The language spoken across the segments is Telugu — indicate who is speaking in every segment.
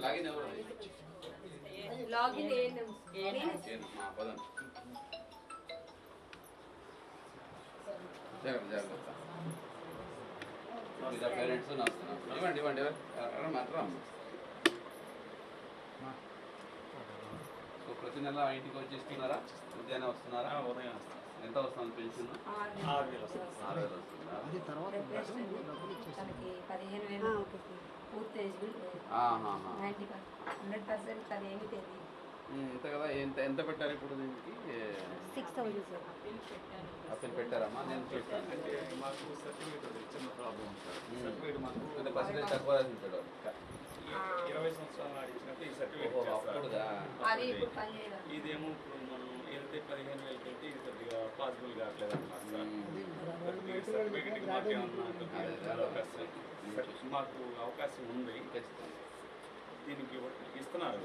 Speaker 1: లాగిన్ ఎవరు
Speaker 2: లాగిన్
Speaker 1: పదండి జాగ్రత్త మీద పేరెంట్స్ వస్తున్నారు ఇవ్వండి ఇవ్వండి మాత్రం సో ప్రతి నెల ఇంటికి వచ్చి ఇస్తున్నారా ఉదయాన్నే వస్తున్నారా ఉదయం వస్తున్నారు ఎంత వస్తుంది పెన్షన్ 6,000 వస్తుందా ఇంత కదా ఎంత పెట్టారు ఇప్పుడు దీనికి
Speaker 2: 6,000
Speaker 1: అసలు పెట్టారమ్మా నేను చూస్తాను
Speaker 3: అంటే మాకు సర్టిఫికేట్ చిన్న ప్రాబ్లం సార్ సర్టిఫికేట్ మాకు
Speaker 1: అంటే పర్సెంటేజ్ తక్కువ రాసింటాడు
Speaker 3: 20 సంవత్సరాలు ఆడించినట్టు ఈ సర్టిఫికేట్ ఇదేమో ఇప్పుడు మనం వెళ్తే 15,000 వెళ్తే ఇది కొద్దిగా పాసిబుల్ కావట్లేదు అన్నమాట సార్ సర్టిఫికేట్కి మాకు అవకాశం ఉంది దీనికి ఇస్తున్నారు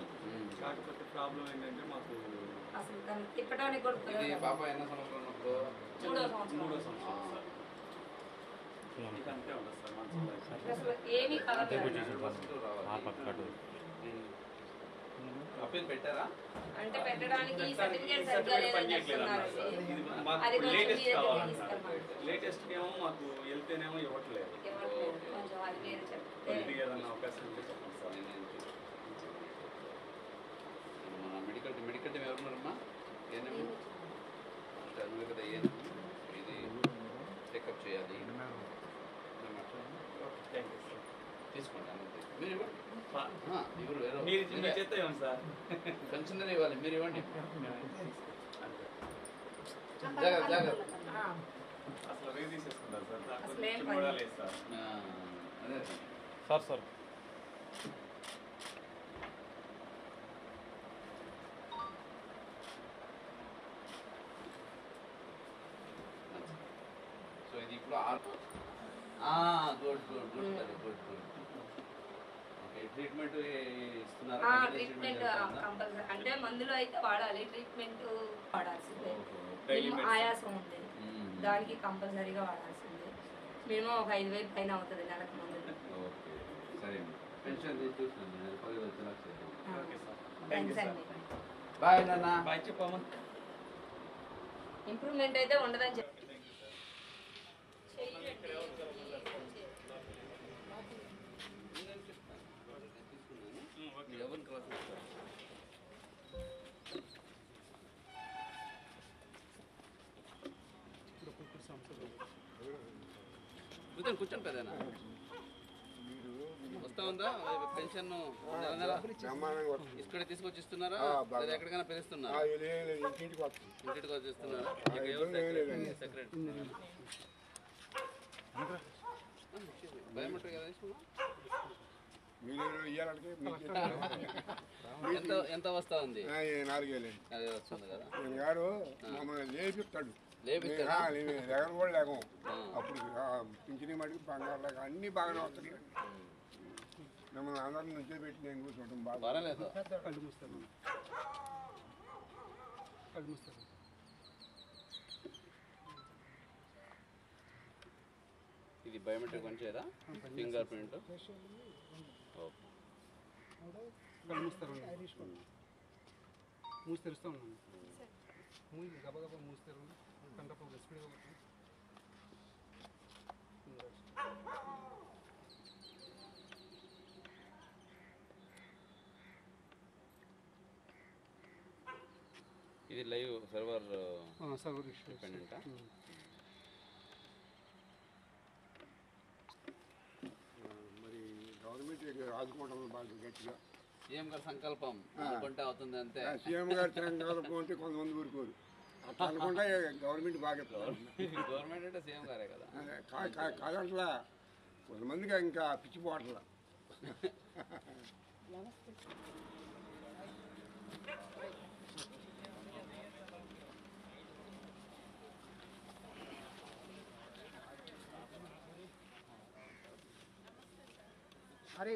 Speaker 3: కాకపోతే ప్రాబ్లం ఏంటంటే మాకు
Speaker 1: పాప ఎన్న సంవత్సరం ఉన్నప్పుడు
Speaker 3: 3వ సంవత్సరం సార్ అంతే ఉండదు సార్
Speaker 1: అప్పీల్ పెట్టారా
Speaker 2: అంటే పెట్టడానికి
Speaker 3: మాకు లేటెస్ట్ కావాలి లేటెస్ట్ ఏమో మాకు వెళ్తేనేమో ఇవ్వట్లేదు ఏదన్నా అవకాశం ఉంటే చెప్పండి సార్
Speaker 1: మన మెడికల్ టీం ఎవరున్నారమ్మా ఏనేమో కదా ఏం ఇది చెకప్ చేయాలి తీసుకోండి మీరు
Speaker 3: మీరు చేస్తే ఇవ్వండి సార్
Speaker 1: పెన్షన్ ఇవ్వాలి మీరు ఇవ్వండి జాగ్రత్త జాగ్రత్త
Speaker 3: అసలు రే తీసేసుకుంటారు సార్ దాంట్లో కూడా లేదు సార్
Speaker 1: అదే
Speaker 3: సార్
Speaker 1: సో ఇది ఇప్పుడు good good good good good okay treatment ఇస్తున్నారా
Speaker 2: ట్రీట్మెంట్ కంపల్సరీ అంటే మందులు అయితే వాడాలి ట్రీట్మెంట్ వాడాల్సిందే ఆయాసం ఉంది దానికి కంపల్సరీగా వాడాల్సిందే మినిమం ఒక 5,000 పైన అవుతుంది నెలకు మందులు
Speaker 1: ఓకే సరే పెన్షన్ చూస్తున్నాను 10,000 లక్షలు
Speaker 2: థ్యాంక్స్ అండి
Speaker 1: బాయ్ నాన్న
Speaker 3: బాయ్ చెప్పమ్మా
Speaker 2: ఇంప్రూవ్మెంట్ అయితే ఉండదని చెప్పి
Speaker 1: కూర్చొని పెద్దనా వస్తా ఉందా పెన్షన్ నెల నెల ఇక్కడ తీసుకొచ్చి ఇస్తున్నారా లేదా ఎక్కడికైనా పిలుస్తున్నారా ఇంటికి వచ్చి ఇస్తున్నారా సెక్రటరీ బయోమెట్రిక్ కదా ఎంత వస్తా ఉంది
Speaker 4: 4,000
Speaker 1: అదే వస్తుంది కదా
Speaker 4: గారు మమ్మల్ని లేపిస్తాడు ఎక్కడ కూడా లేకం అప్పుడు పింఛని మటుకు బంగారు లేక అన్ని బాగానే వస్తున్నాయి మిమ్మల్ని అందరిని నుంచి పెట్టి నేను కూర్చుంటాం బాగా
Speaker 1: ఇది బయోమెట్రిక్ మంచిదా ఫింగర్ ప్రింట్
Speaker 5: మూసి తెరుస్తూ ఉన్నాను గబగబా మూసి తెరు కంటపో స్పీడ్గా
Speaker 1: ఇది లైవ్ సర్వర్
Speaker 5: డిపెండెంటా
Speaker 4: మరి గవర్నమెంట్ ఆదుకోవడం బాగా గట్టిగా
Speaker 1: సీఎం గారి సంకల్పం అనుకుంటే అవుతుంది అంతే
Speaker 4: సీఎం గారి సంకల్పం అంటే కొంతమంది ఊరుకోరు అట్లా అనుకుంటే గవర్నమెంట్ బాగా
Speaker 1: గవర్నమెంట్ అంటే సీఎం గారే కదా
Speaker 4: కాదంట్లా కొంతమందికి ఇంకా పిచ్చిపోవట్లా
Speaker 5: అరే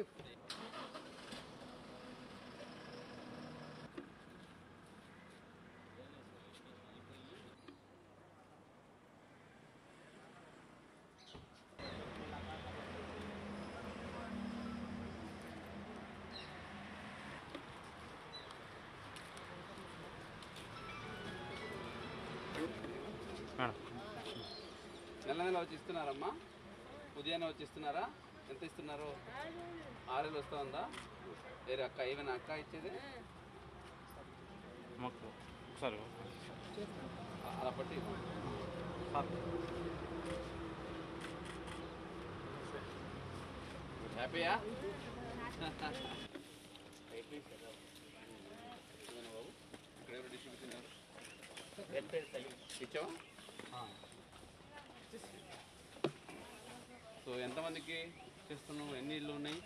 Speaker 1: నెల నెల వచ్చి ఇస్తున్నారమ్మా? ఉదయాన్నే వచ్చి ఇస్తున్నారా? ఎంత ఇస్తున్నారు? 6,000 వస్తూ ఉందా? వేరే అక్క ఏమైనా అక్క ఇచ్చేది అలా పట్టి హ్యాపీయా? ఇక్కడ డిస్ట్రిబ్యూషన్ ఇచ్చావా? సో ఎంతమందికి చేస్తున్నావు? ఎన్ని ఇళ్ళు ఉన్నాయి?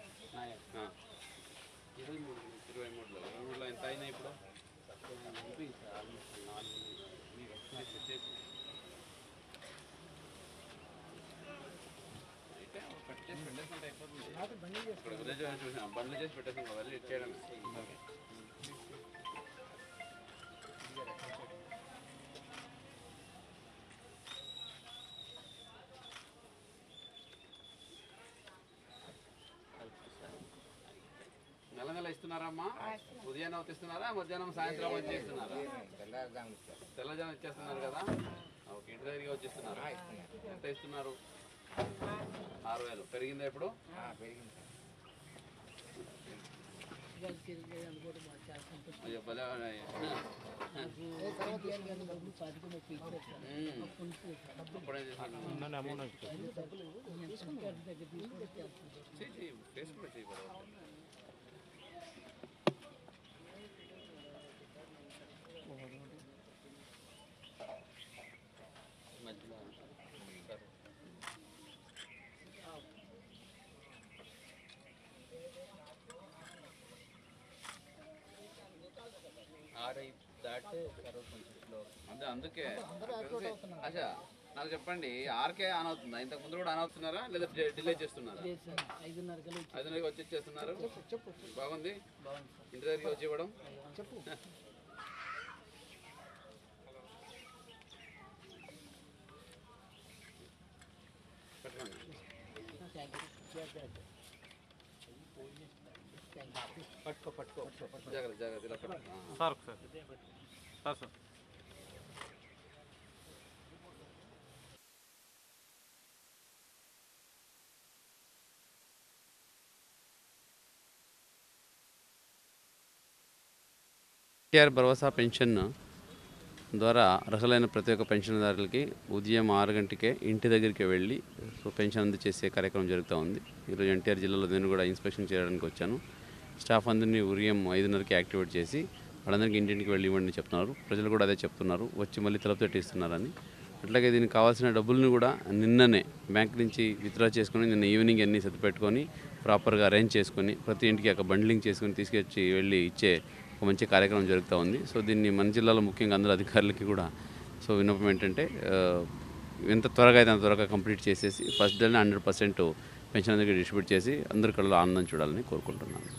Speaker 1: 23లో ఎంత అయినాయి ఇప్పుడు? అయితే పెట్టేసుకుంటే అయిపోతుంది. ఇక్కడ విలేజ్ చూసాం, బండ్లు చేసి పెట్టేసాం కదా, వెళ్ళి చేయడం. నెల నెల ఇస్తున్నారమ్మా? ఉదయాన్నే ఇస్తున్నారా, మధ్యాహ్నం సాయంత్రం వచ్చి ఇస్తున్నారా? తెల్లజాము ఇచ్చేస్తున్నారు కదా. ఓకే, ఇంటి దగ్గరికి వచ్చేస్తున్నారు. ఎంత ఇస్తున్నారు? 6,000. పెరిగిందా ఇప్పుడు? అయ్యో భలే అప్పుడే ఫేస్బుక్ చేయి. అదే అందుకే అచ్చా నాకు చెప్పండి, 6కే ఆన్ అవుతుందా? ఇంతకు ముందు కూడా ఆన్ అవుతున్నారా లేదా డిలే చేస్తున్నారా? 5:30కి వచ్చి ఇచ్చేస్తున్నారు. బాగుంది. ఇంటి దగ్గరికి వచ్చి ఇవ్వడం జాగ్రత్త జాగ్రత్త ఇలా
Speaker 6: సార్ సార్ సార్
Speaker 1: కేఆర్ భరోసా పెన్షన్ ద్వారా అర్హులైన ప్రతి ఒక్క పెన్షన్దారులకి ఉదయం 6 గంటకే ఇంటి దగ్గరికి వెళ్ళి పెన్షన్ అందజేసే కార్యక్రమం జరుగుతూ ఉంది. ఈరోజు ఎన్టీఆర్ జిల్లాలో నేను కూడా ఇన్స్పెక్షన్ చేయడానికి వచ్చాను. స్టాఫ్ అందరినీ ఉదయం 5:30కి యాక్టివేట్ చేసి వాళ్ళందరికీ ఇంటింటికి వెళ్ళి ఇవ్వండి చెప్తున్నారు. ప్రజలు కూడా అదే చెప్తున్నారు, వచ్చి మళ్ళీ తలుపు తట్టిస్తున్నారని. అట్లాగే దీనికి కావాల్సిన డబ్బులను కూడా నిన్ననే బ్యాంక్ నుంచి విత్డ్రా చేసుకొని నిన్న ఈవినింగ్ అన్నీ సర్దిపెట్టుకొని ప్రాపర్గా అరేంజ్ చేసుకొని ప్రతి ఇంటికి ఒక బండ్లింగ్ చేసుకొని తీసుకొచ్చి వెళ్ళి ఇచ్చే ఒక మంచి కార్యక్రమం జరుగుతూ ఉంది. సో దీన్ని మన జిల్లాలో ముఖ్యంగా అందరూ అధికారులకి కూడా సో విన్నపం ఏంటంటే ఎంత త్వరగా అయితే అంత త్వరగా కంప్లీట్ చేసేసి ఫస్ట్ డేనే 100% పెన్షన్ అందరికీ డిస్ట్రిబ్యూట్ చేసి అందరి కళ్ళలో ఆనందం చూడాలని కోరుకుంటున్నాను.